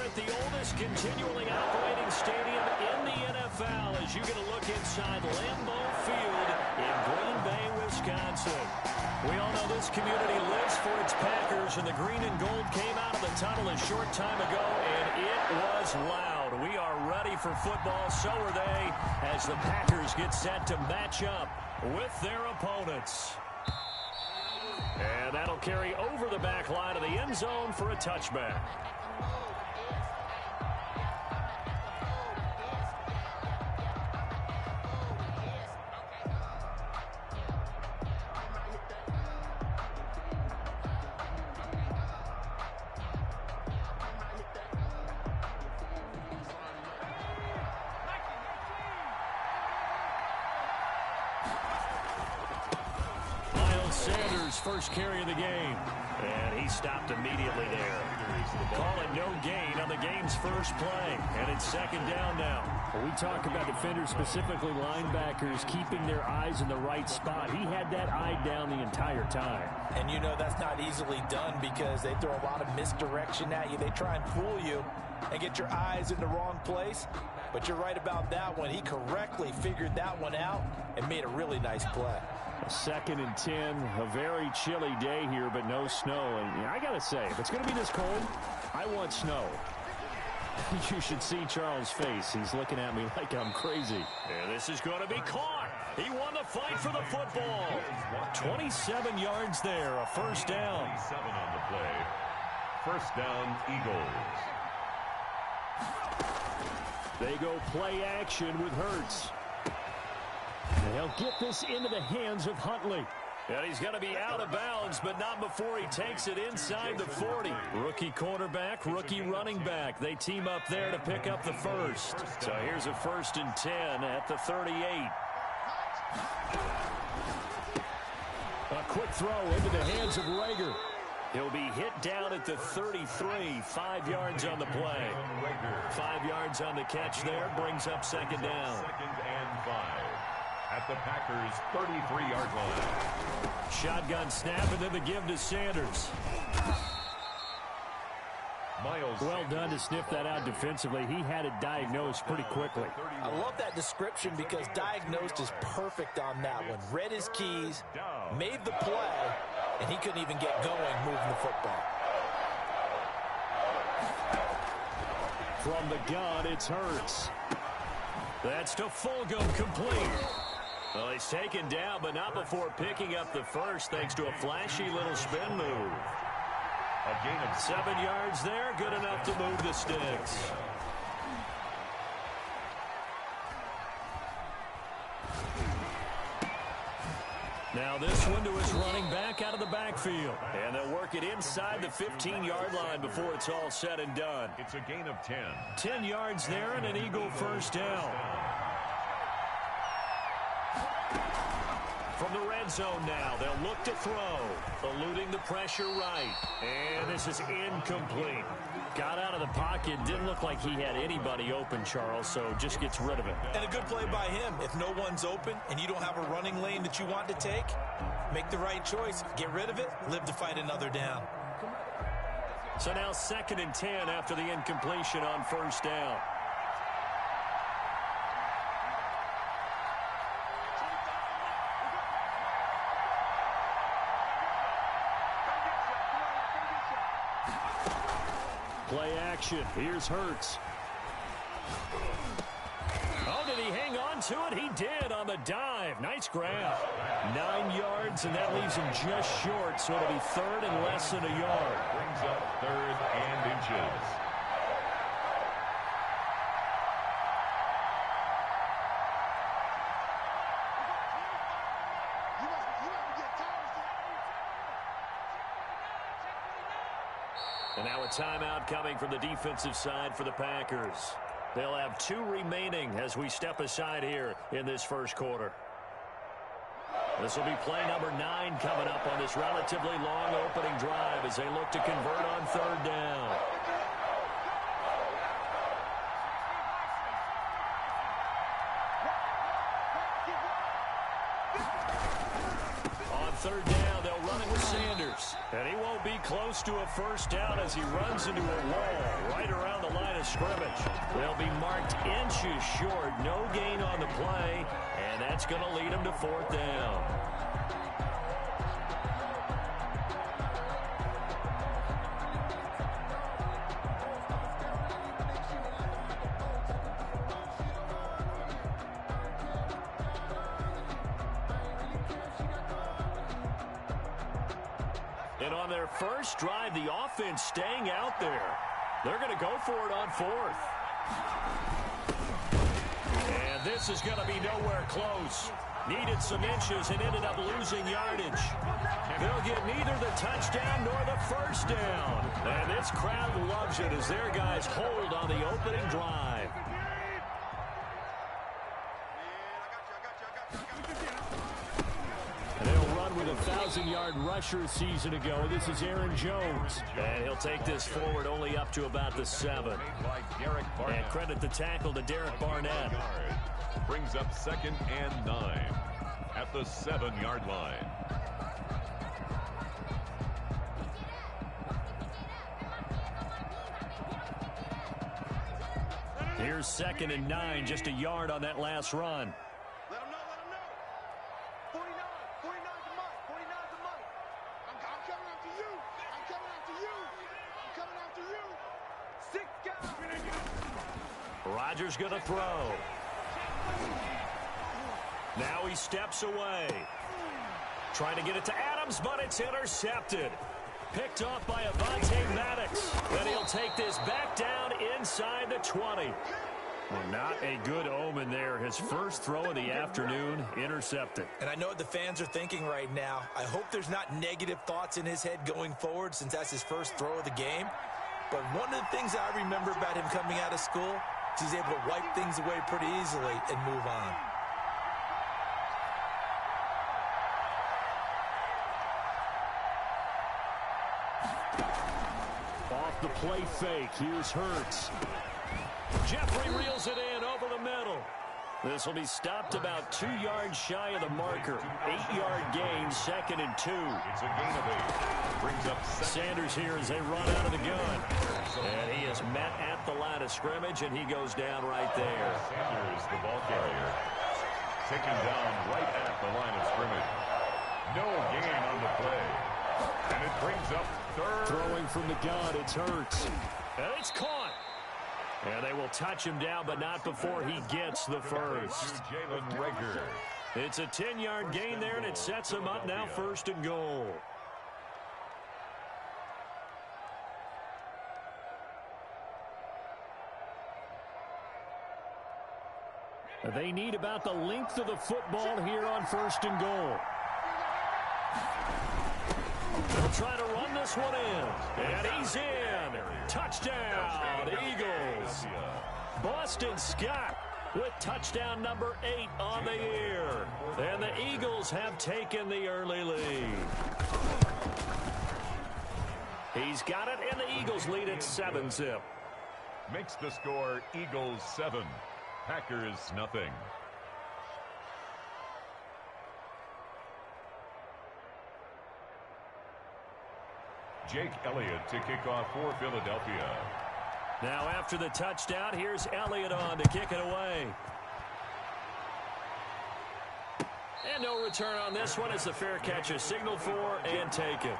at the oldest continually operating stadium in the NFL as you get a look inside Lambeau Field in Green Bay, Wisconsin. We all know this community lives for its Packers, and the green and gold came out of the tunnel a short time ago, and it was loud. We are ready for football, so are they, as the Packers get set to match up with their opponents. And that'll carry over the back line of the end zone for a touchback. First carry of the game, and he stopped immediately there. Call it no gain on the game's first play, and it's second down now. When we talk about defenders, specifically linebackers, keeping their eyes in the right spot. He had that eye down the entire time. And you know that's not easily done because they throw a lot of misdirection at you. They try and fool you and get your eyes in the wrong place. But you're right about that one. He correctly figured that one out and made a really nice play. Second and 10, a very chilly day here, but no snow. And I got to say, if it's going to be this cold, I want snow. You should see Charles' face. He's looking at me like I'm crazy. And this is going to be caught. He won the fight for the football. 27 yards there, a first down. 27 on the play. First down, Eagles. They go play action with Hurts. And they'll get this into the hands of Huntley. And he's going to be out of bounds, but not before he takes it inside the 40. Rookie quarterback, rookie running back. They team up there to pick up the first. So here's a 1st and 10 at the 38. A quick throw into the hands of Rager. He'll be hit down at the 33, 5 yards on the play. 5 yards on the catch there, brings up second down. Second and 5. At the Packers' 33-yard line. Shotgun snap, and then the give to Sanders. Well done to sniff that out defensively. He had it diagnosed pretty quickly. I love that description because diagnosed is perfect on that one. Read his keys, made the play, and he couldn't even get going moving the football. From the gun, it's Hurts. That's to Fulgham, complete. Well, he's taken down, but not before picking up the first, thanks to a flashy little spin move. A gain of 7 yards there, good enough to move the sticks. Now this one to his running back out of the backfield. And they'll work it inside the 15-yard line before it's all said and done. It's a gain of 10. 10 yards there and an Eagle first down. From the red zone now, they'll look to throw. Eluding the pressure right. And this is incomplete. Got out of the pocket. Didn't look like he had anybody open, Charles, so just gets rid of it. And a good play by him. If no one's open and you don't have a running lane that you want to take, make the right choice. Get rid of it. Live to fight another down. So now 2nd and 10 after the incompletion on first down. Play action. Here's Hurts. Oh, did he hang on to it? He did on the dive. Nice grab. 9 yards, and that leaves him just short, so it'll be 3rd and less than a yard. Brings up 3rd and inches. And now a timeout coming from the defensive side for the Packers. They'll have 2 remaining as we step aside here in this first quarter. This will be play number 9 coming up on this relatively long opening drive as they look to convert on 3rd down. On 3rd down, they'll run it with Sanders. And he won't will be close to a first down as he runs into a wall right around the line of scrimmage. They'll be marked inches short. No gain on the play, and that's going to lead him to fourth down. And on their first drive, the offense staying out there. They're going to go for it on fourth. And this is going to be nowhere close. Needed some inches and ended up losing yardage. They'll get neither the touchdown nor the first down. And this crowd loves it as their guys hold on the opening drive. With a 1,000-yard rusher a season ago. This is Aaron Jones. And he'll take this forward only up to about the 7. And credit the tackle to Derek Barnett. Brings up 2nd and 9 at the 7-yard line. Here's 2nd and 9, just a yard on that last run. Rodgers going to throw. Now he steps away. Trying to get it to Adams, but it's intercepted. Picked off by Avonte Maddox. Then he'll take this back down inside the 20. Well, not a good omen there. His first throw of the afternoon, intercepted. And I know what the fans are thinking right now. I hope there's not negative thoughts in his head going forward since that's his first throw of the game. But one of the things I remember about him coming out of school is he's able to wipe things away pretty easily and move on. Off the play fake, here's Hurts. Jeffrey reels it in over the middle. This will be stopped about 2 yards shy of the marker. 8-yard gain, 2nd and 2. It's a gain of 8. Brings up Sanders here as they run out of the gun. And he is met at the line of scrimmage, and he goes down right there. Sanders, the ball carrier, taken down right at the line of scrimmage. No gain on the play. And it brings up 3rd. Throwing from the gun, it's Hurts. And it's caught. And they will touch him down, but not before he gets the first. Jalen Reagor. It's a 10-yard gain there, and it sets him up now 1st and goal. They need about the length of the football here on 1st and goal. They'll try to run this one in. And he's in. Touchdown, Eagles. Boston Scott with touchdown number 8 on the year. And the Eagles have taken the early lead. He's got it, and the Eagles lead at 7-zip. Makes the score Eagles 7. Packers nothing. Jake Elliott to kick off for Philadelphia. Now after the touchdown, here's Elliott on to kick it away. And no return on this one. It's a fair catch is signaled for and taken.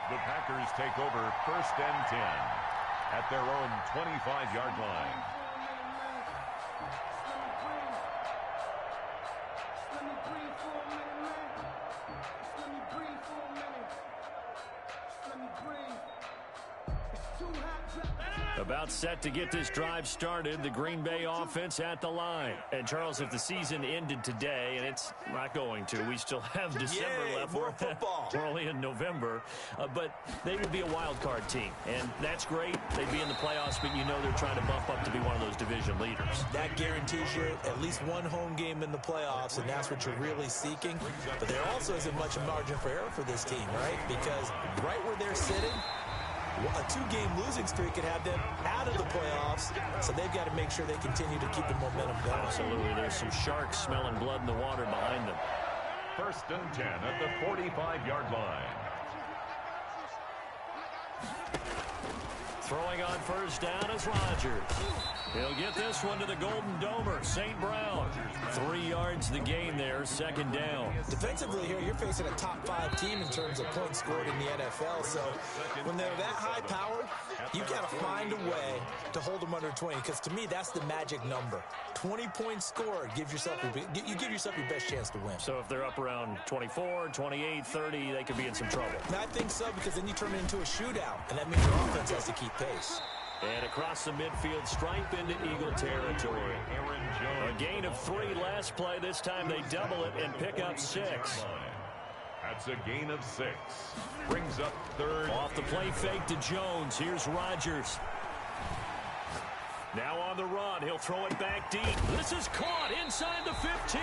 The Packers take over 1st and 10 at their own 25-yard line. About set to get this drive started. The Green Bay offense at the line. And, Charles, if the season ended today, and it's not going to, we still have December left. More football. We're only in November. But they would be a wild card team. And that's great. They'd be in the playoffs, but you know they're trying to bump up to be one of those division leaders. That guarantees you at least one home game in the playoffs, and that's what you're really seeking. But there also isn't much margin for error for this team, right? Because right where they're sitting, a 2-game losing streak could have them out of the playoffs, so they've got to make sure they continue to keep the momentum going. Absolutely. There's some sharks smelling blood in the water behind them. 1st and 10 at the 45-yard line. Throwing on first down is Rodgers. He'll get this one to the Golden Domer, St. Brown. 3 yards the gain there, second down. Defensively here, you're facing a top-5 team in terms of points scored in the NFL. So when they're that high-powered, you got to find a way to hold them under 20. Because to me, that's the magic number. 20 points scored gives yourself you give yourself your best chance to win. So if they're up around 24, 28, 30, they could be in some trouble. And I think so, because then you turn it into a shootout, and that means your offense has to keep pace. And across the midfield stripe into Eagle territory. A gain of 3 last play. This time they double it and pick up 6. That's a gain of 6. Brings up third. Off the play fake to Jones. Here's Rodgers. Now on the run. He'll throw it back deep. This is caught inside the 15.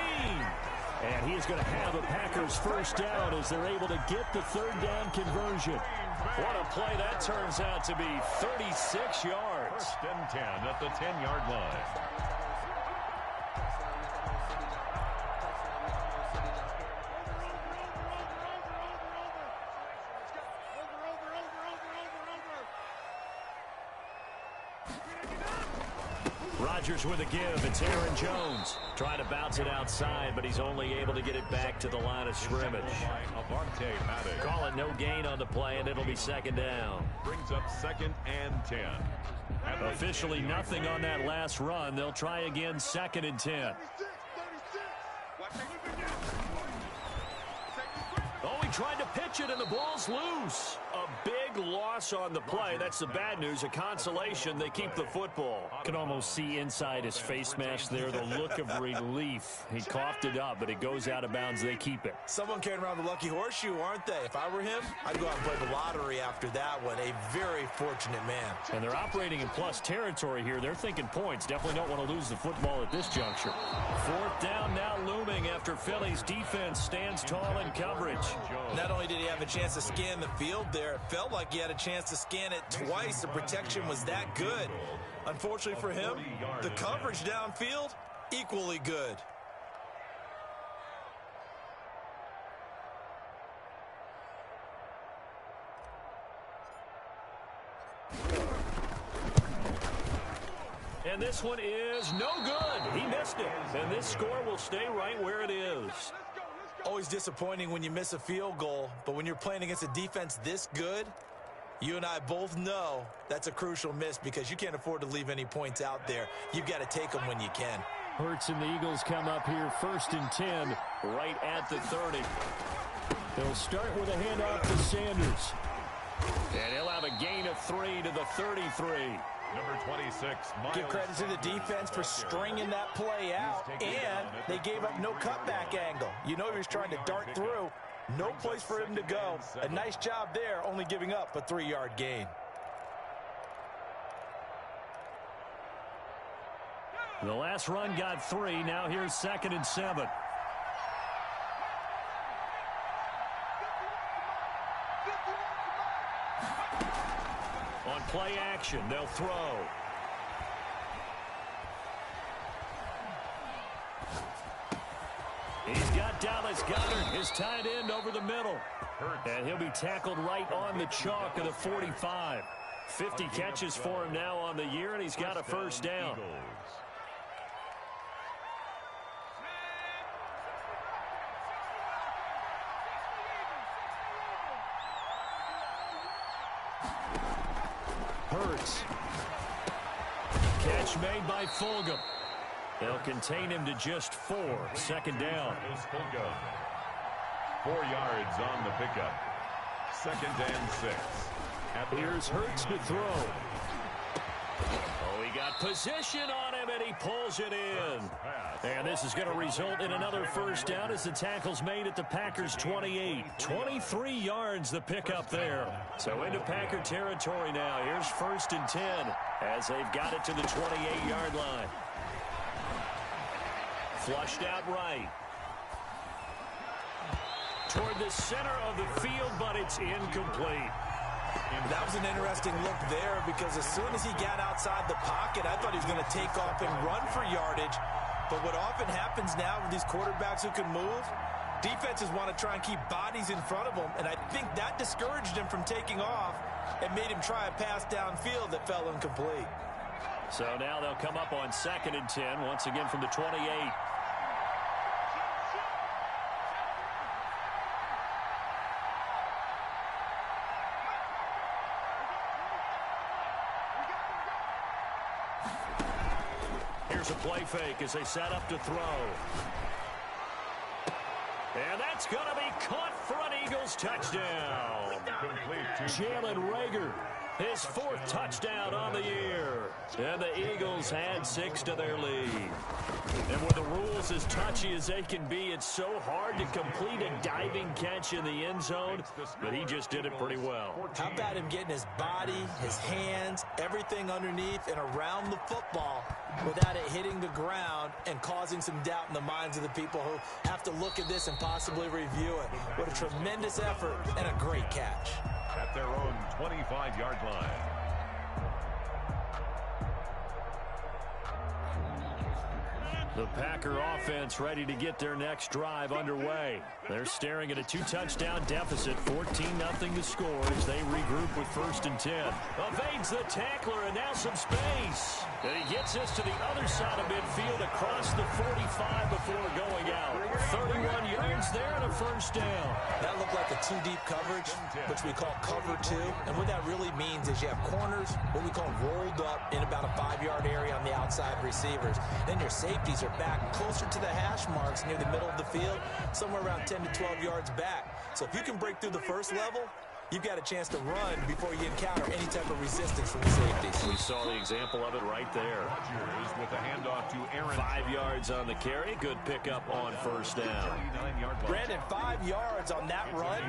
And he's going to have a Packers first down as they're able to get the third down conversion. What a play that turns out to be. 36 yards. First and 10 at the 10-yard line. Rodgers with a give. It's Aaron Jones. Trying to bounce it outside, but he's only able to get it back to the line of scrimmage. Call it no gain on the play, and it'll be second down. Brings up second and 10. Officially nothing on that last run. They'll try again, second and 10. Oh, he tried to pitch it, and the ball's loose. A big loss on the play. That's the bad news. A consolation, they keep the football. Can almost see inside his face mask there, the look of relief. He coughed it up, but it goes out of bounds. They keep it. Someone carrying around the lucky horseshoe, aren't they? If I were him, I'd go out and play the lottery after that one. A very fortunate man. And they're operating in plus territory here. They're thinking points. Definitely don't want to lose the football at this juncture. Fourth down now looming after Philly's defense stands tall in coverage. Not only did he have a chance to scan the field there, it felt like he had a chance to scan it twice. The protection was that good. Unfortunately for him, the coverage downfield, equally good. And this one is no good. He missed it. And this score will stay right where it is. Always disappointing when you miss a field goal, but when you're playing against a defense this good, you and I both know that's a crucial miss because you can't afford to leave any points out there. You've got to take them when you can. Hurts and the Eagles come up here first and 10 right at the 30. They'll start with a handoff to Sanders. And he'll have a gain of 3 to the 33. Number 26, Give credit to the defense for stringing that play out, and they gave up no cutback angle. You know he was trying to dart through. No place for him to go. A nice job there, only giving up a 3-yard gain. The last run got 3. Now here's second and 7. On play action, they'll throw. He's got Dallas Goedert, his tight end, over the middle. And he'll be tackled right on the chalk of the 45. 50 catches for him now on the year, and he's got a first down. Hurts. Catch made by Fulgham. They'll contain him to just 4. Second down. 4 yards on the pickup. Second and 6. Here's Hurts to throw. Oh, he got position on him, and he pulls it in. And this is going to result in another first down as the tackle's made at the Packers' 28. 23 yards the pickup there. So into Packer territory now. Here's first and 10 as they've got it to the 28-yard line. Flushed out right. Toward the center of the field, but it's incomplete. That was an interesting look there because as soon as he got outside the pocket, I thought he was going to take off and run for yardage. But what often happens now with these quarterbacks who can move, Defenses want to try and keep bodies in front of them, and I think that discouraged him from taking off and made him try a pass downfield that fell incomplete. So now they'll come up on 2nd and 10, once again from the 28. Here's a play fake as they set up to throw. And that's going to be caught for an Eagles touchdown. Jalen Reagor, his 4th touchdown on the year. And the Eagles add 6 to their lead. And with the rules as touchy as they can be, it's so hard to complete a diving catch in the end zone, but he just did it pretty well. How about him getting his body, his hands, everything underneath and around the football without it hitting the ground and causing some doubt in the minds of the people who have to look at this and possibly review it. What a tremendous effort and a great catch. At their own 25-yard line. The Packer offense ready to get their next drive underway. They're staring at a 2-touchdown deficit, 14-0 to score as they regroup with 1st and 10. Evades the tackler and now some space. And he gets us to the other side of midfield across the 45 before going out. 31 yards there and a 1st down. That looked like a 2-deep coverage, which we call cover 2. And what that really means is you have corners, what we call rolled up in about a 5-yard area on the outside receivers. Then your safeties are back closer to the hash marks near the middle of the field, somewhere around 10 to 12 yards back. So if you can break through the first level, you've got a chance to run before you encounter any type of resistance from the safeties. We saw the example of it right there. Rodgers with a handoff to Aaron. 5 yards on the carry. Good pickup on 1st down. Brandon, 5 yards on that run.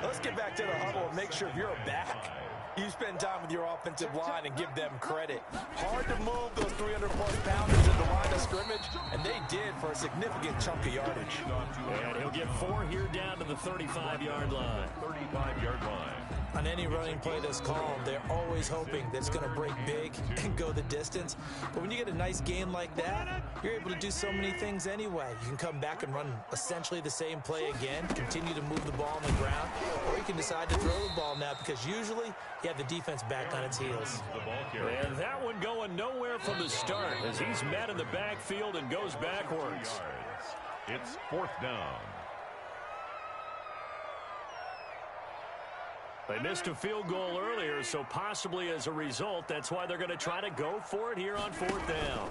Let's get back to the huddle and make sure if you're a back, you spend time with your offensive line and give them credit. Hard to move those 300-plus pounders at the line of scrimmage, and they did for a significant chunk of yardage. And he'll get 4 here down to the 35-yard line. 35-yard line. On any running play that's called, they're always hoping that it's going to break big and go the distance. But when you get a nice game like that, you're able to do so many things anyway. You can come back and run essentially the same play again, continue to move the ball on the ground, or you can decide to throw the ball now because usually you have the defense back on its heels. And that one going nowhere from the start as he's met in the backfield and goes backwards. It's 4th down. They missed a field goal earlier, so possibly as a result, that's why they're going to try to go for it here on 4th down.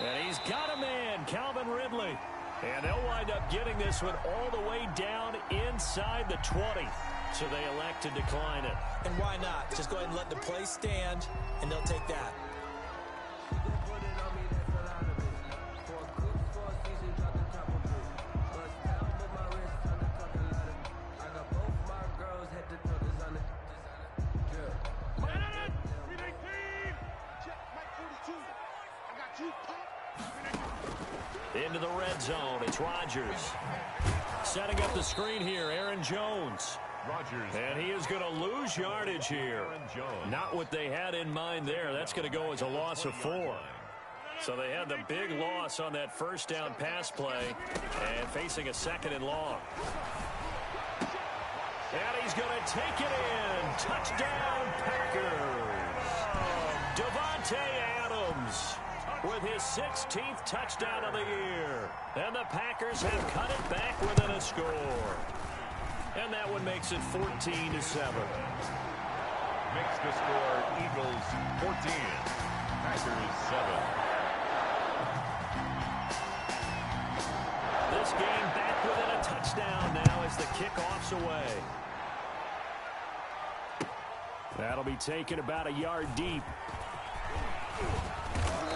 And he's got a man, Calvin Ridley. And they'll wind up getting this one all the way down inside the 20. So they elect to decline it. And why not? Just go ahead and let the play stand, and they'll take that. Into the red zone, it's Rodgers. Setting up the screen here, Aaron Jones. Rodgers. And he is going to lose yardage here. Not what they had in mind there. That's going to go as a loss of 4. So they had the big loss on that 1st down pass play and facing a 2nd and long. And he's going to take it in. Touchdown, Packers. Davante Adams with his 16th touchdown of the year. And the Packers have cut it back within a score. And that one makes it 14-7. Makes the score Eagles 14, Packers 7. This game back within a touchdown now as the kickoff's away. That'll be taken about a yard deep.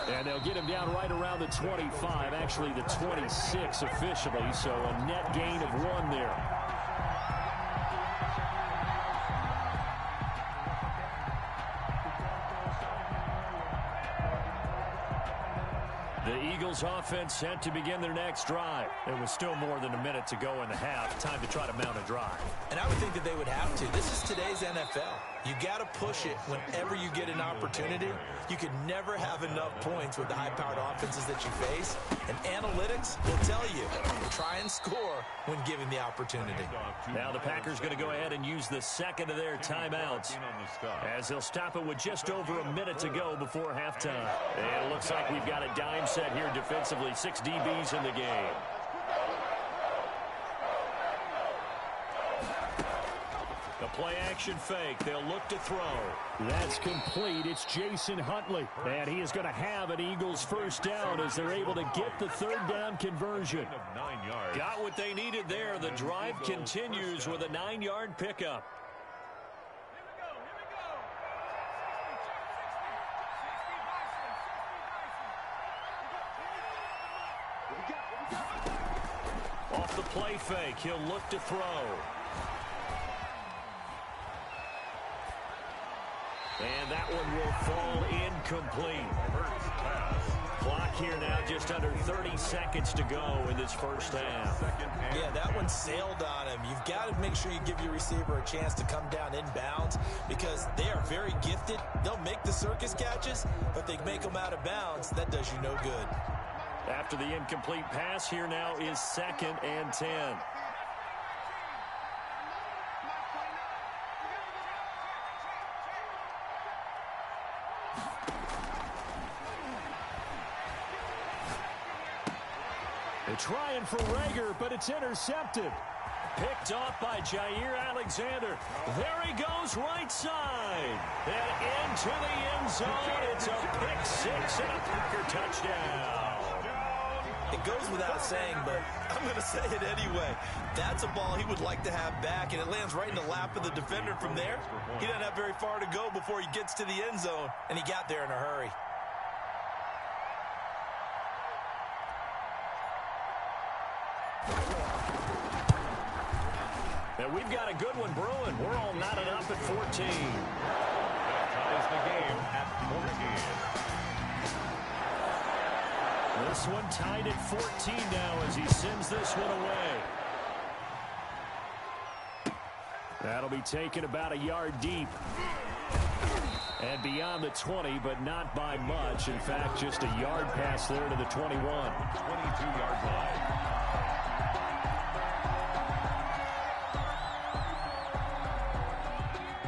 And they'll get him down right around the 25, actually the 26 officially, so a net gain of 1 there. Eagles offense set to begin their next drive. There was still more than a minute to go in the half. Time to try to mount a drive. And I would think that they would have to. This is today's NFL. You got to push it whenever you get an opportunity. You can never have enough points with the high-powered offenses that you face. And analytics will tell you, try and score when given the opportunity. Now the Packers going to go ahead and use the second of their timeouts as they'll stop it with just over a minute to go before halftime. And it looks like we've got a dime set here defensively. 6 DBs in the game. The play-action fake. They'll look to throw. That's complete. It's Jason Huntley. And he is going to have an Eagles first down as they're able to get the third down conversion. Got what they needed there. The drive continues with a 9-yard pickup. Off the play fake, he'll look to throw. And that one will fall incomplete. Clock here now just under 30 seconds to go in this first half. Yeah, that one sailed on him. You've got to make sure you give your receiver a chance to come down inbounds because they are very gifted. They'll make the circus catches, but they make them out of bounds. That does you no good. After the incomplete pass, here now is 2nd and 10. They're trying for Rager, but it's intercepted. Picked off by Jair Alexander. There he goes, right side. And into the end zone. It's a pick 6 and a Packer touchdown. It goes without saying, but I'm going to say it anyway. That's a ball he would like to have back, and it lands right in the lap of the defender from there. He doesn't have very far to go before he gets to the end zone, and he got there in a hurry. And we've got a good one brewing. We're all knotted up at 14. That ties the game at 14. This one tied at 14 now as he sends this one away. That'll be taken about a yard deep. And beyond the 20, but not by much. In fact, just a yard pass there to the 21. 22-yard line.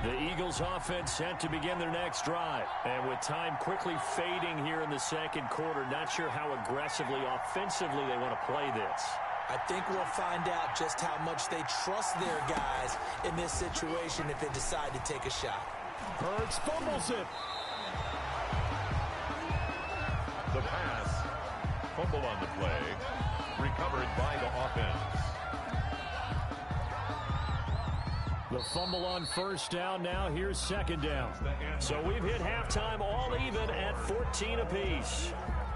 The Eagles offense set to begin their next drive. And with time quickly fading here in the second quarter, not sure how aggressively, offensively they want to play this. I think we'll find out just how much they trust their guys in this situation if they decide to take a shot. Hurts fumbles it. The pass, fumble on the play, recovered by the offense. The fumble on first down. Now here's second down. So we've hit halftime all even at 14 apiece.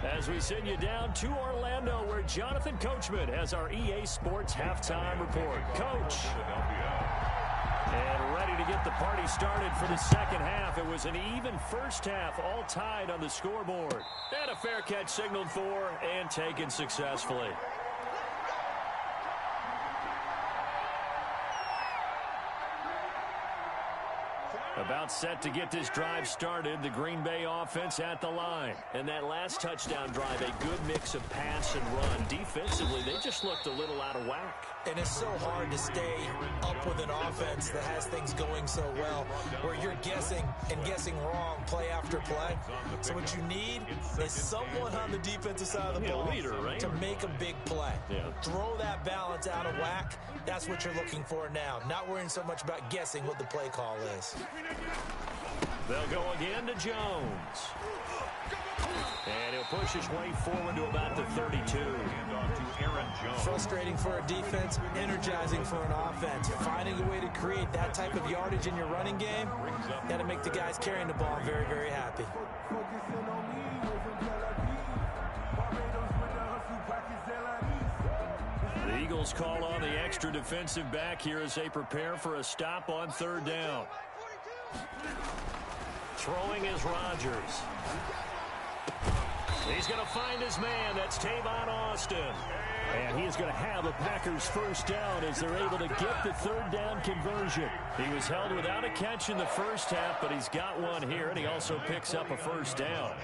As we send you down to Orlando, where Jonathan Coachman has our EA Sports halftime report. Coach. And ready to get the party started for the second half. It was an even first half, all tied on the scoreboard. And a fair catch signaled for and taken successfully. About set to get this drive started, the Green Bay offense at the line. And that last touchdown drive, a good mix of pass and run. Defensively, they just looked a little out of whack. And it's so hard to stay up with an offense that has things going so well, where you're guessing and guessing wrong play after play. So what you need is someone on the defensive side of the ball to make a big play. Throw that balance out of whack. That's what you're looking for now. Not worrying so much about guessing what the play call is. They'll go again to Jones. And he'll push his way forward to about the 32. Frustrating for a defense, energizing for an offense. Finding a way to create that type of yardage in your running game, got to make the guys carrying the ball very, very happy. The Eagles call on the extra defensive back here as they prepare for a stop on third down. Throwing is Rodgers. He's going to find his man. That's Tavon Austin. And he is going to have a Packers first down as they're able to get the third down conversion. He was held without a catch in the first half, but he's got one here, and he also picks up a first down.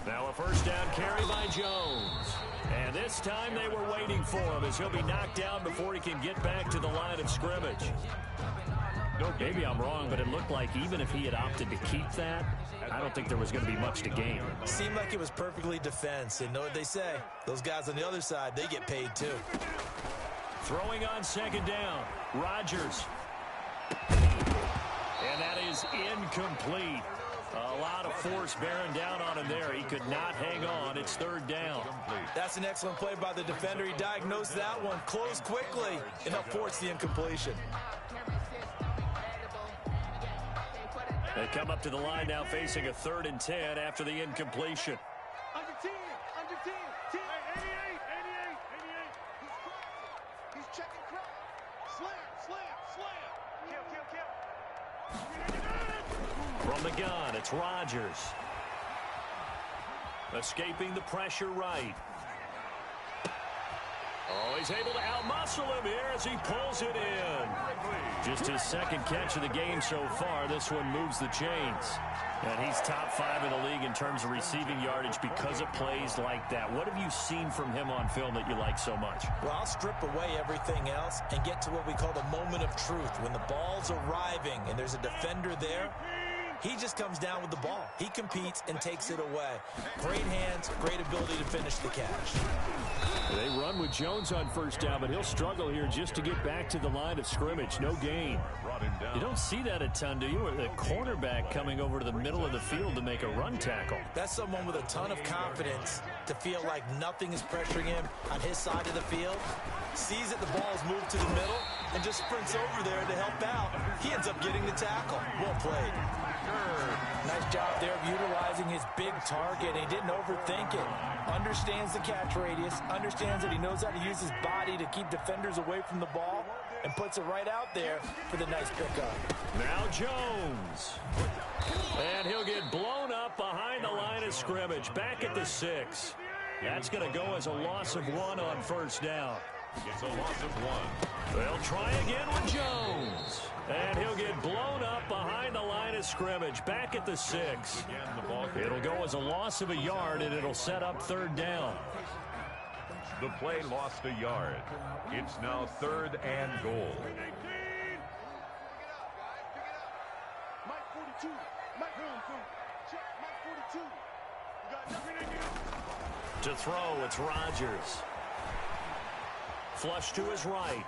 Now a first down carry by Jones. And this time they were waiting for him as he'll be knocked down before he can get back to the line of scrimmage. Maybe I'm wrong, but it looked like even if he had opted to keep that, I don't think there was going to be much to gain. Seemed like it was perfectly defense. And know what they say? Those guys on the other side, they get paid too. Throwing on second down, Rodgers. And that is incomplete. A lot of force bearing down on him there. He could not hang on. It's third down. That's an excellent play by the defender. He diagnosed that one, closed quickly, and helped force the incompletion. They come up to the line now facing a 3rd and 10 after the incompletion. Under 10, 10. Hey, 88. He's checking crowd. Slam. Kill. From the gun, it's Rodgers. Escaping the pressure right. Oh, he's able to outmuscle him here as he pulls it in. Just his second catch of the game so far. This one moves the chains. And he's top 5 in the league in terms of receiving yardage because of plays like that. What have you seen from him on film that you like so much? Well, I'll strip away everything else and get to what we call the moment of truth. When the ball's arriving and there's a defender there, he just comes down with the ball. He competes and takes it away. Great hands, great ability to finish the catch. They run with Jones on first down, but he'll struggle here just to get back to the line of scrimmage. No gain. You don't see that a ton, do you? The cornerback coming over to the middle of the field to make a run tackle. That's someone with a ton of confidence to feel like nothing is pressuring him on his side of the field. Sees that the ball is moved to the middle and just sprints over there to help out. He ends up getting the tackle. Well played. Nice job there of utilizing his big target. He didn't overthink it. Understands the catch radius. Understands that he knows how to use his body to keep defenders away from the ball. And puts it right out there for the nice pickup. Now Jones. And he'll get blown up behind the line of scrimmage. Back at the 6. That's going to go as a loss of 1 on first down. It's a loss of 1. They'll try again with Jones. And he'll get blown up behind the line of scrimmage. Back at the 6. It'll go as a loss of a yard, and it'll set up third down. The play lost a yard. It's now 3rd and goal. Mike 42. Mike 42. To throw, it's Rodgers. Flush to his right.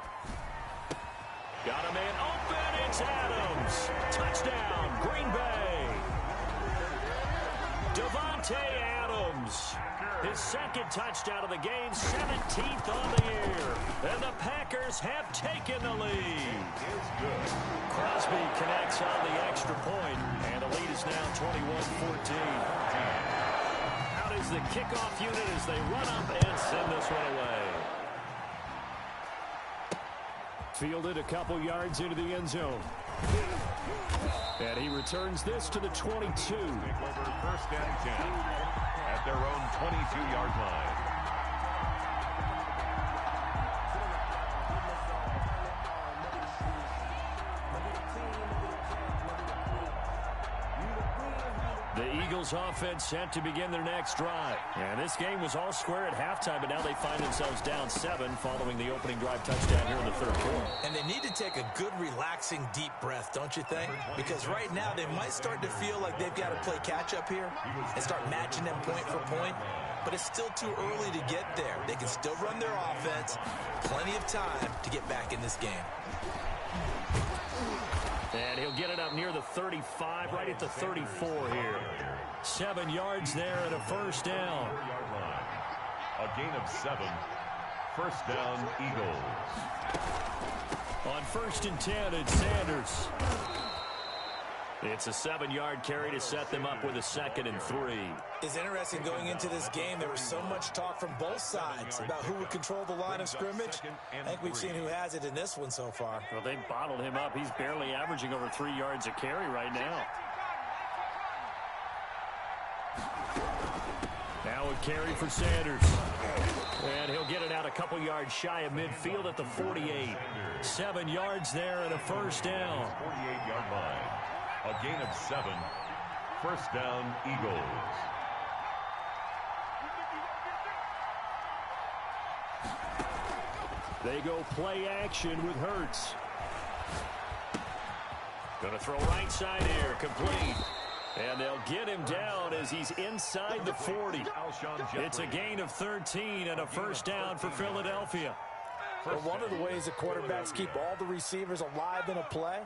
Got a man open. It's Adams. Touchdown, Green Bay. Devontae Adams. His second touchdown of the game, 17th on the year. And the Packers have taken the lead. Crosby connects on the extra point, and the lead is now 21-14. Out is the kickoff unit as they run up and send this one away. Fielded a couple yards into the end zone. And he returns this to the 22. Take over 1st and 10 at their own 22-yard line. The Eagles offense set to begin their next drive. And this game was all square at halftime, but now they find themselves down 7 following the opening drive touchdown here in the 3rd quarter. And they need to take a good, relaxing, deep breath, don't you think? Because right now they might start to feel like they've got to play catch-up here and start matching them point for point. But it's still too early to get there. They can still run their offense. Plenty of time to get back in this game. And he'll get it up near the 35, right at the 34 here. 7 yards there and a first down. A gain of 7. First down, Eagles. On 1st and 10, it's Sanders. It's a 7-yard carry to set them up with a 2nd and 3. It's interesting going into this game. There was so much talk from both sides about who would control the line of scrimmage. I think we've seen who has it in this one so far. Well, they bottled him up. He's barely averaging over 3 yards a carry right now. a carry for Sanders. And he'll get it out a couple yards shy of midfield at the 48. 7 yards there and a first down. 48-yard line. A gain of 7. First down, Eagles. They go play action with Hurts. Going to throw right side here, complete. And they'll get him down as he's inside the 40. It's a gain of 13 and a first down for Philadelphia. Well, one of the ways that quarterbacks keep all the receivers alive in a play,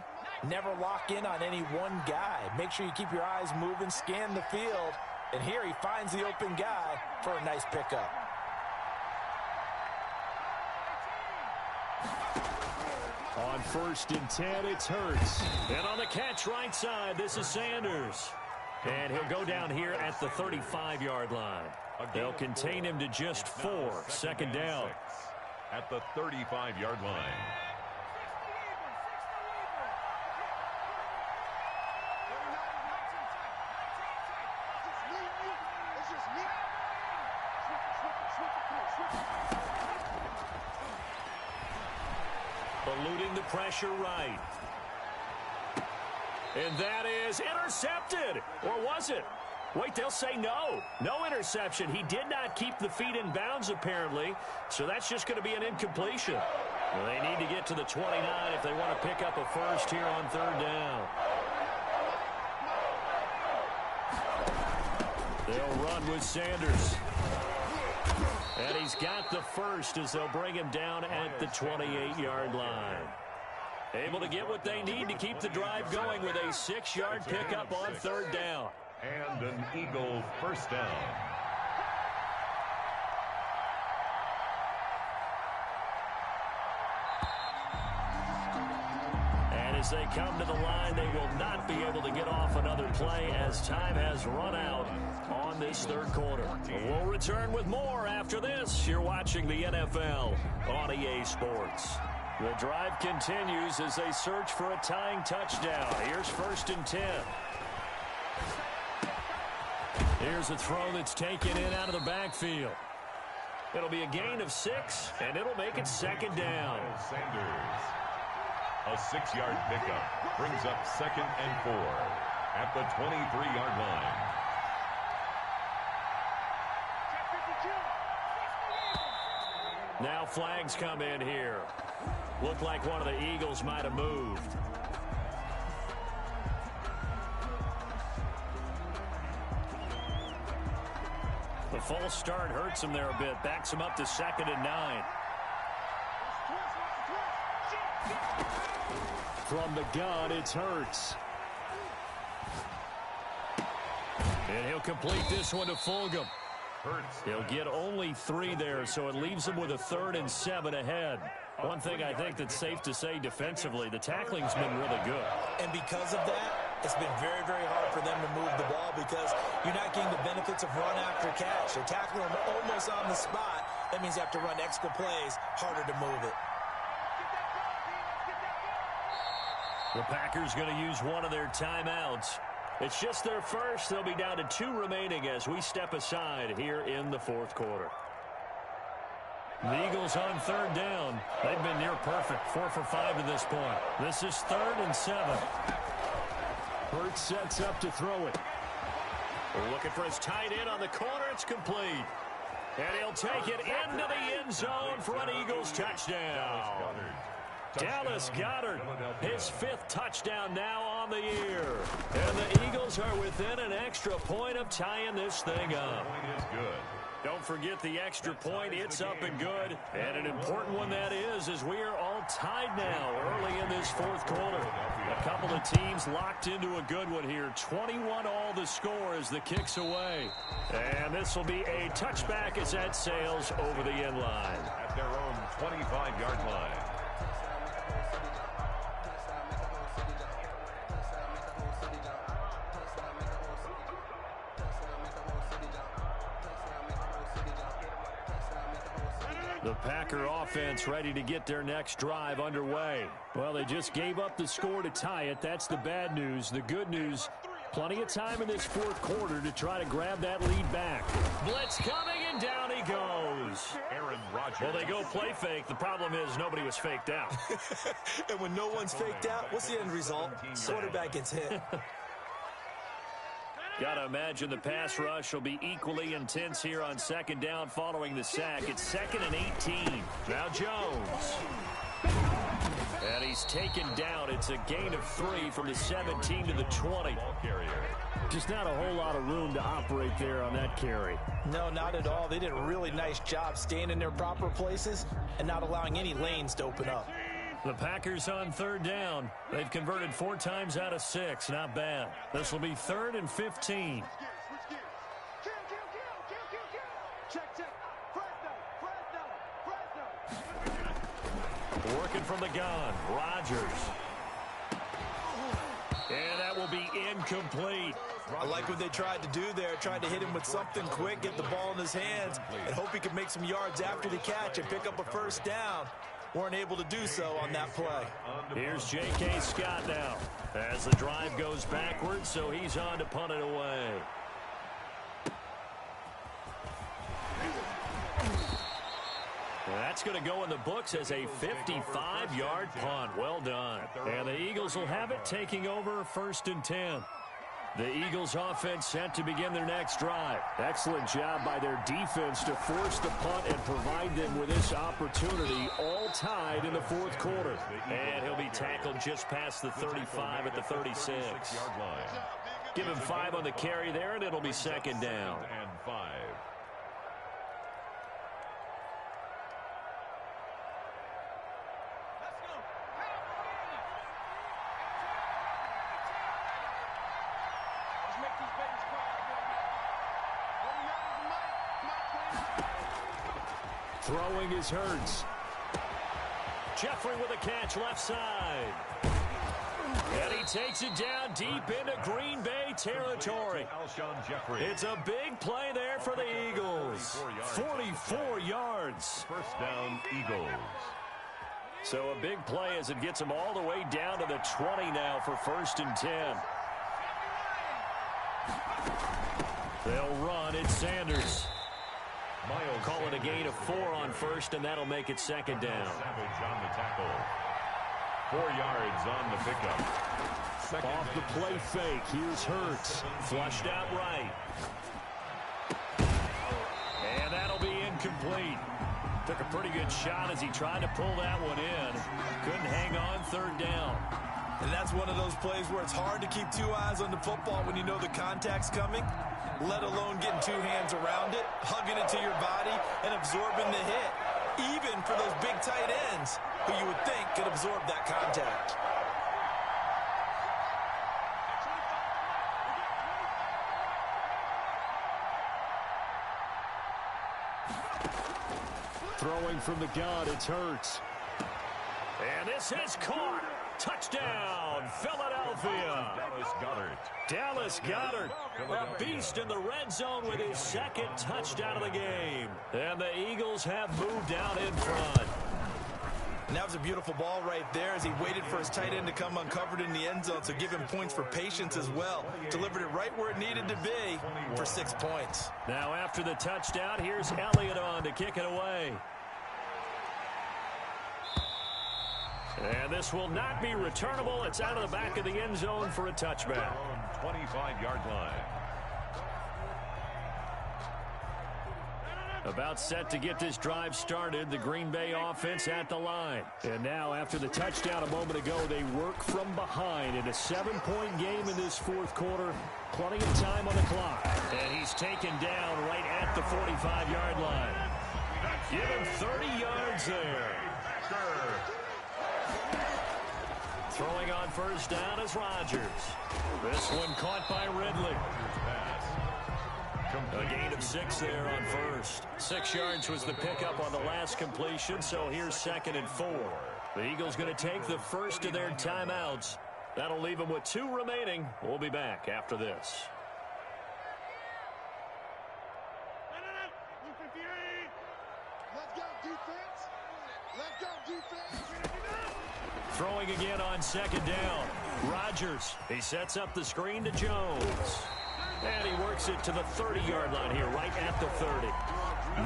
never lock in on any one guy. Make sure you keep your eyes moving, scan the field. And here he finds the open guy for a nice pickup. On 1st and 10, it's Hurts. And on the catch right side, this is Sanders. And he'll go down here at the 35-yard line. They'll contain him to just 4. Second down. At the 35-yard line. Eluding the pressure right. And that is intercepted. Or was it? Wait, they'll say no. No interception. He did not keep the feet in bounds, apparently. So that's just going to be an incompletion. Well, they need to get to the 29 if they want to pick up a first here on 3rd down. They'll run with Sanders. And he's got the first as they'll bring him down at the 28-yard line. Able to get what they need to keep the drive going with a 6-yard pickup on 3rd down. And an Eagle first down. And as they come to the line, they will not be able to get off another play as time has run out on this 3rd quarter. We'll return with more after this. You're watching the NFL on EA Sports. The drive continues as they search for a tying touchdown. Here's 1st and 10. Here's a throw that's taken in out of the backfield. It'll be a gain of 6, and it'll make it 2nd down. Sanders. A 6-yard pickup brings up 2nd and 4 at the 23-yard line. Now flags come in here. Looked like one of the Eagles might have moved. The false start hurts him there a bit. Backs him up to 2nd and 9. From the gun, it's Hurts. And he'll complete this one to Fulgham. He'll get only 3 there, so it leaves him with a 3rd and 7 ahead. One thing I think that's safe to say defensively, the tackling's been really good. And because of that, it's been very, very hard for them to move the ball because you're not getting the benefits of run after catch. They're tackling them almost on the spot. That means you have to run extra plays, harder to move it. The Packers going to use one of their timeouts. It's just their first. They'll be down to 2 remaining as we step aside here in the 4th quarter. The Eagles on 3rd down. They've been near perfect. 4 for 5 to this point. This is 3rd and 7. Hurts sets up to throw it. Looking for his tight end on the corner. It's complete. And he'll take it into the end zone for an Eagles touchdown. Dallas Goedert, his 5th touchdown now on the year. And the Eagles are within an extra point of tying this thing up. Don't forget the extra point. It's up and good. And an important one that is, as we are all tied now early in this 4th quarter. A couple of teams locked into a good one here. 21 all the score as the kick's away. And this will be a touchback as that sails over the end line. At their own 25-yard line. The Packer offense ready to get their next drive underway. Well, they just gave up the score to tie it. That's the bad news. The good news, Plenty of time in this fourth quarter to try to grab that lead back. Blitz coming, and down he goes. Aaron Rodgers. Well, they go play fake. The problem is nobody was faked out. And when no one's faked out, what's the end result? Quarterback gets hit. Got to imagine the pass rush will be equally intense here on second down following the sack. It's 2nd and 18. Now Jones. And he's taken down. It's a gain of 3 from the 17 to the 20. Ball carrier. Just not a whole lot of room to operate there on that carry. No, not at all. They did a really nice job staying in their proper places and not allowing any lanes to open up. The Packers on 3rd down. They've converted 4 times out of 6. Not bad. This will be 3rd and 15. Working from the gun. Rodgers. And that will be incomplete. I like what they tried to do there. Tried to hit him with something quick, get the ball in his hands, and hope he could make some yards after the catch and pick up a first down. Weren't able to do so on that play. Here's DeeScott now as the drive goes backwards, so he's on to punt it away. That's going to go in the books as a 55-yard punt. Well done. And the Eagles will have it, taking over 1st and 10. The Eagles offense set to begin their next drive. Excellent job by their defense to force the punt and provide them with this opportunity, all tied in the fourth quarter. And he'll be tackled just past the 35 at the 36. Give him 5 on the carry there, and it'll be 2nd down. And 5. Throwing is Hurts. Jeffrey with a catch left side. And he takes it down deep into Green Bay territory. Alshon Jeffrey. It's a big play there for the Eagles. 44 yards. First down, Eagles. So a big play as it gets them all the way down to the 20 now for 1st and 10. They'll run. It's Sanders. Miles Call it a gain of 4 on 1st, and that'll make it 2nd down. Savage on the tackle. 4 yards on the pickup. Off the play fake. Here's Hurts. Flushed out right. And that'll be incomplete. Took a pretty good shot as he tried to pull that one in. Couldn't hang on 3rd down. And that's one of those plays where it's hard to keep 2 eyes on the football when you know the contact's coming, let alone getting 2 hands around it, hugging it to your body, and absorbing the hit, even for those big tight ends who you would think could absorb that contact. Throwing from the gun, it's Hurts. And this is caught. Touchdown, Philadelphia. Dallas Goedert, a beast in the red zone with his 2nd touchdown of the game. And the Eagles have moved out in front. And that was a beautiful ball right there as he waited for his tight end to come uncovered in the end zone, so give him points for patience as well. Delivered it right where it needed to be for 6 points. Now after the touchdown, here's Elliott on to kick it away. And this will not be returnable. It's out of the back of the end zone for a touchback. 25-yard line. About set to get this drive started, the Green Bay offense at the line. And now, after the touchdown a moment ago, they work from behind in a 7-point game in this fourth quarter. Plenty of time on the clock. And he's taken down right at the 45-yard line. Give him 30 yards there. Throwing on 1st down is Rodgers. This one caught by Ridley. A gain of 6 there on 1st. 6 yards was the pickup on the last completion, so here's 2nd and 4. The Eagles going to take the first of their timeouts. That'll leave them with 2 remaining. We'll be back after this. Let's go, defense. Let go, defense. Throwing again on second down. Rodgers, he sets up the screen to Jones. And he works it to the 30-yard line here, right at the 30.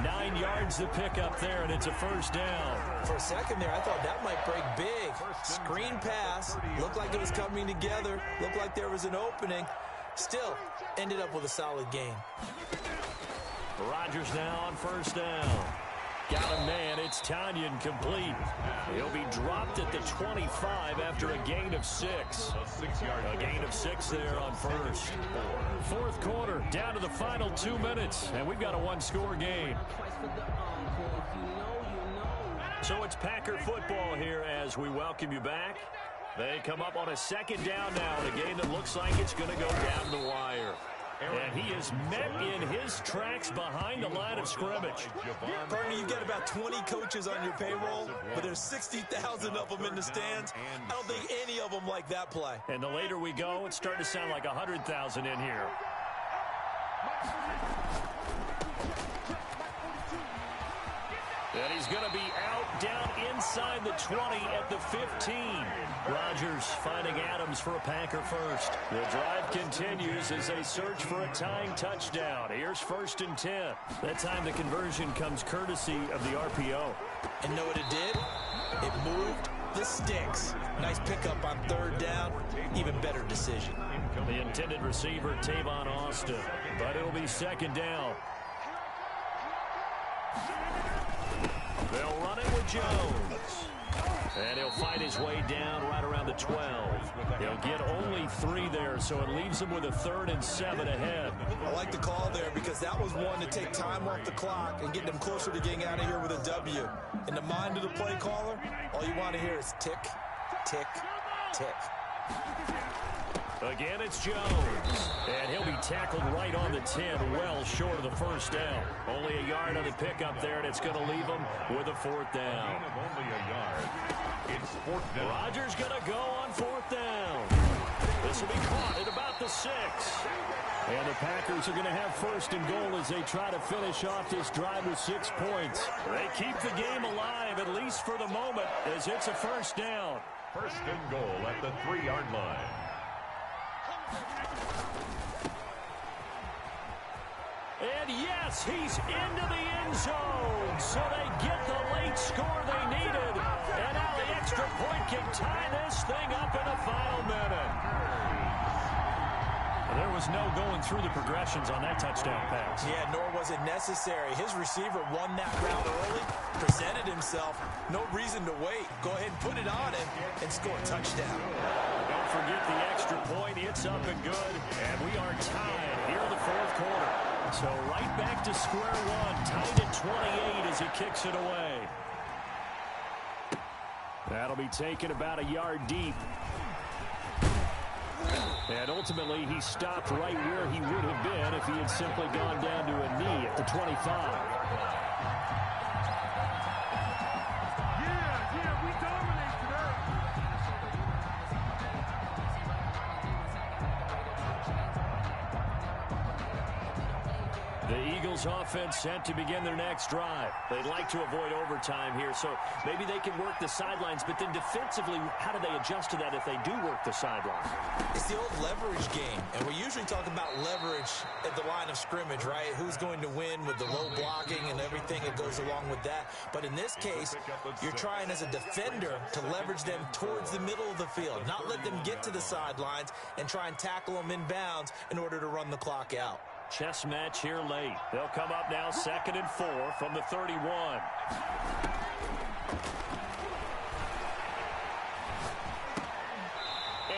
9 yards to pick up there, and it's a first down. For a second there, I thought that might break big. Screen pass. Looked like it was coming together. Looked like there was an opening. Still, ended up with a solid gain. Rodgers now on first down. Got a man. It's Tanyan complete. He'll be dropped at the 25 after a gain of 6. A gain of 6 there on first. Fourth quarter, down to the final 2 minutes, and we've got a one-score game. So it's Packer football here as we welcome you back. They come up on a second down now in a game that looks like it's going to go down the wire. And he is met in his tracks behind the line of scrimmage. Bernie, you get about 20 coaches on your payroll, but there's 60,000 of them in the stands. I don't think any of them like that play. And the later we go, it's starting to sound like 100,000 in here. And he's going to be out down inside the 20 at the 15. Rodgers finding Adams for a Packer first. The drive continues as they search for a tying touchdown. Here's 1st and 10. That time the conversion comes courtesy of the RPO. And know what it did? It moved the sticks. Nice pickup on 3rd down. Even better decision. The intended receiver, Tavon Austin. But it'll be 2nd down. They'll run it with Jones. And he'll fight his way down right around the 12. He'll get only 3 there, so it leaves him with a 3rd and 7 ahead. I like the call there because that was one to take time off the clock and get them closer to getting out of here with a W. In the mind of the play caller, all you want to hear is tick, tick, tick. Again, it's Jones. And he'll be tackled right on the 10, well short of the first down. Only a yard on the pickup there, and it's going to leave him with a 4th down. Only a yard. It's 4th down. Rodgers going to go on 4th down. This will be caught at about the 6. And the Packers are going to have 1st and goal as they try to finish off this drive with 6 points. They keep the game alive, at least for the moment, as it's a 1st down. 1st and goal at the 3-yard line. And yes, he's into the end zone. So they get the late score they needed. And now the extra point can tie this thing up in the final minute. There was no going through the progressions on that touchdown pass. Yeah, nor was it necessary. His receiver won that route early, presented himself. No reason to wait. Go ahead and put it on him and score a touchdown. Don't forget the extra point. It's up and good. And we are tied here in the 4th quarter. So right back to square one, tied at 28 as he kicks it away. That'll be taken about a yard deep. And ultimately, he stopped right where he would have been if he had simply gone down to a knee at the 25. We dominate today. The Eagles offense set to begin their next drive. They'd like to avoid overtime here, so maybe they can work the sidelines, but then defensively, how do they adjust to that if they do work the sideline? It's the old leverage game, and we usually talk about leverage at the line of scrimmage, right? Who's going to win with the low blocking and everything that goes along with that. But in this case, you're trying as a defender to leverage them towards the middle of the field, not let them get to the sidelines and try and tackle them in bounds in order to run the clock out. Chess match here late. They'll come up now 2nd and 4 from the 31.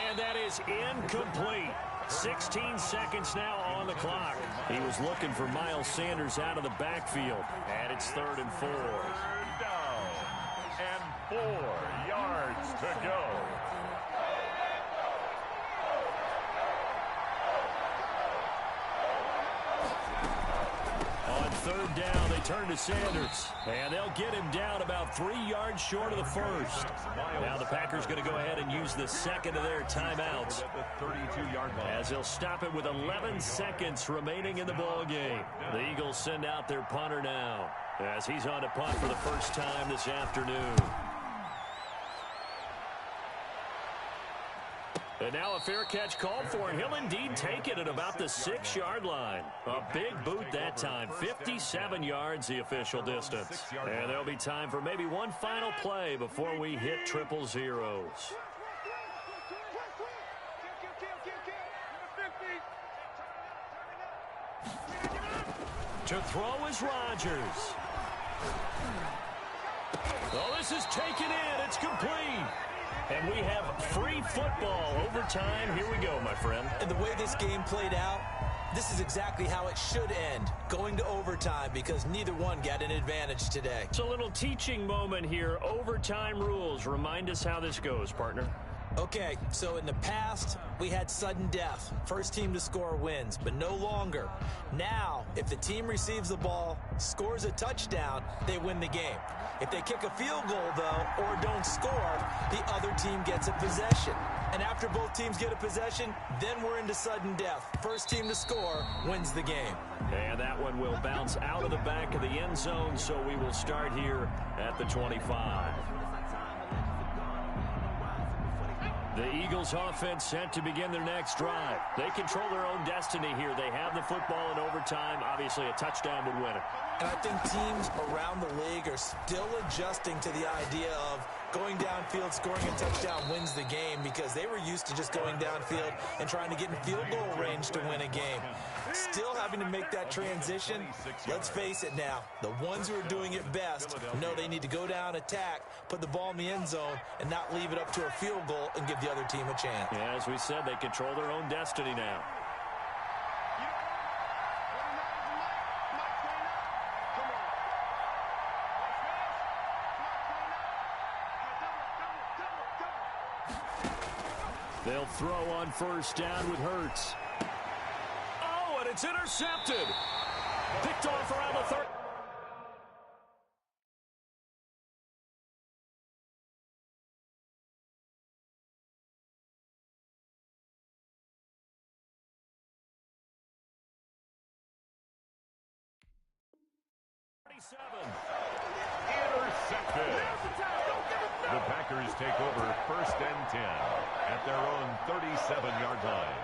And that is incomplete. 16 seconds now on the clock. He was looking for Miles Sanders out of the backfield. And it's 3rd and 4. 3rd down and 4 yards to go. On 3rd down, they turn to Sanders. And they'll get him down about 3 yards short of the first. Now the Packers going to go ahead and use the 2nd of their timeouts, as they'll stop it with 11 seconds remaining in the ball game. The Eagles send out their punter now. as he's on to punt for the first time this afternoon. And now a fair catch called for, and he'll indeed take it at about the 6-yard line. A big boot that time, 57 yards the official distance. And there'll be time for maybe one final play before we hit triple zeros. To throw is Rodgers. Oh, this is taken in. It's complete. And we have free football. Overtime. Here we go, my friend. And the way this game played out, this is exactly how it should end, going to overtime, because neither one got an advantage today. It's a little teaching moment here. Overtime rules. Remind us how this goes, partner. Okay, so in the past, we had sudden death. First team to score wins, but no longer. Now, if the team receives the ball, scores a touchdown, they win the game. If they kick a field goal, though, or don't score, the other team gets a possession. And after both teams get a possession, then we're into sudden death. First team to score wins the game. And that one will bounce out of the back of the end zone, so we will start here at the 25. The Eagles offense set to begin their next drive. They control their own destiny here. They have the football in overtime. Obviously, a touchdown would win it. And I think teams around the league are still adjusting to the idea of going downfield, scoring a touchdown wins the game, because they were used to just going downfield and trying to get in field goal range to win a game. Still having to make that transition. Let's face it now, the ones who are doing it best know they need to go down, attack, put the ball in the end zone, and not leave it up to a field goal and give the other team a chance. Yeah, as we said, they control their own destiny now. They'll throw on first down with Hurts. Oh, and it's intercepted. Picked off around the 30. Intercepted. The Packers take over first and 10 at their own 37-yard line.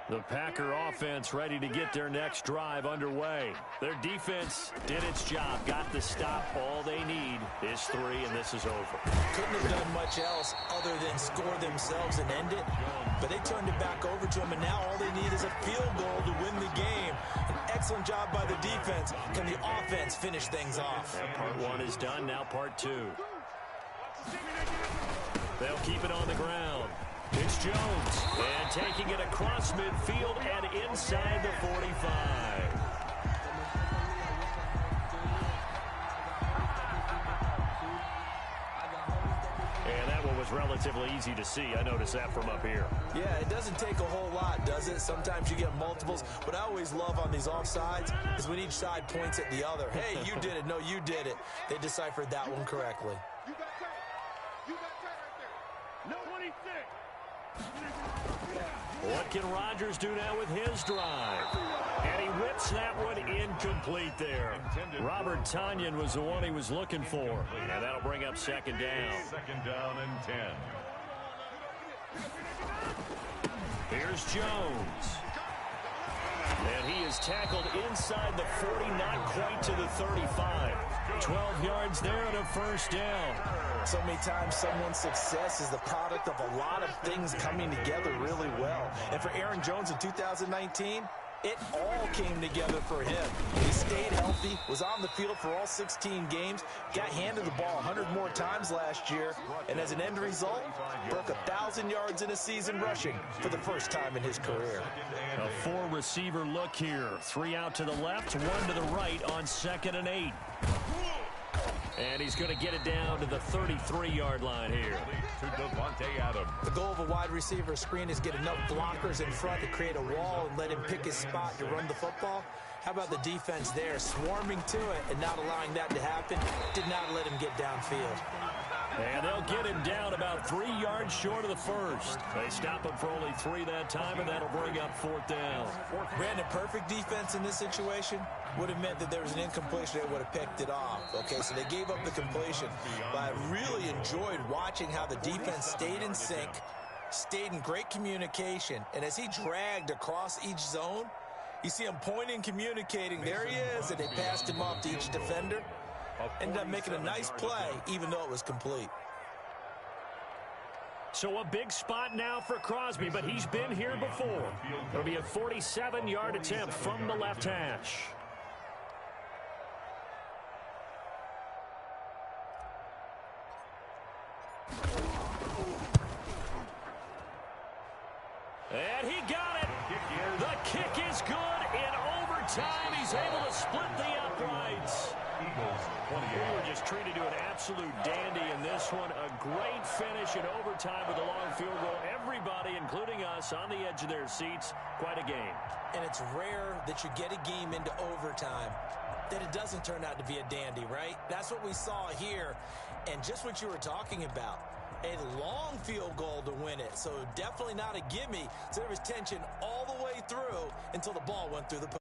The Packer offense ready to get their next drive underway. Their defense did its job, got the stop. All they need is 3, and this is over. Couldn't have done much else other than score themselves and end it, but they turned it back over to them, and now all they need is a field goal to win the game. An excellent job by the defense. Can the offense finish things off? And part 1 is done, now part 2. They'll keep it on the ground. It's Jones, and taking it across midfield and inside the 45. And that one was relatively easy to see. I noticed that from up here. Yeah, it doesn't take a whole lot, does it? Sometimes you get multiples. What I always love on these offsides is when each side points at the other. Hey, you did it. No, you did it. They deciphered that one correctly. You got that. You got that right there. No 26. What can Rodgers do now with his drive? And he whips that one incomplete there. Robert Tonyan was the one he was looking for. And that'll bring up second down. Second down and 10. Here's Jones. And he is tackled inside the 40, not quite to the 35. 12 yards there and a first down. So many times someone's success is the product of a lot of things coming together really well. And for Aaron Jones in 2019, it all came together for him. He stayed healthy, was on the field for all 16 games, got handed the ball 100 more times last year, and as an end result, broke 1,000 yards in a season rushing for the first time in his career. A 4-receiver look here. 3 out to the left, 1 to the right on 2nd and 8. And he's going to get it down to the 33-yard line here. To Devontae Adams. The goal of a wide receiver screen is get enough blockers in front to create a wall and let him pick his spot to run the football. How about the defense there, swarming to it and not allowing that to happen? Did not let him get downfield. And they'll get him down 3 yards short of the first. They stop him for only 3 that time, and that'll bring up 4th down. Brandon, perfect defense in this situation would have meant that there was an incompletion. They would have picked it off. Okay, so they gave up the completion. But I really enjoyed watching how the defense stayed in sync, stayed in great communication. And as he dragged across each zone, you see him pointing, communicating. There he is, and they passed him off to each defender. Ended up making a nice play, even though it was complete. So a big spot now for Crosby, but he's been here before. It'll be a 47-yard attempt from the left hash. And he got it. The kick is good. In overtime, he's able to split the uprights. We were just treated to an absolute dandy in this one. A great finish in overtime with a long field goal. Everybody, including us, on the edge of their seats. Quite a game. And it's rare that you get a game into overtime that it doesn't turn out to be a dandy, right? That's what we saw here. And just what you were talking about. A long field goal to win it. So definitely not a gimme. So there was tension all the way through until the ball went through the post.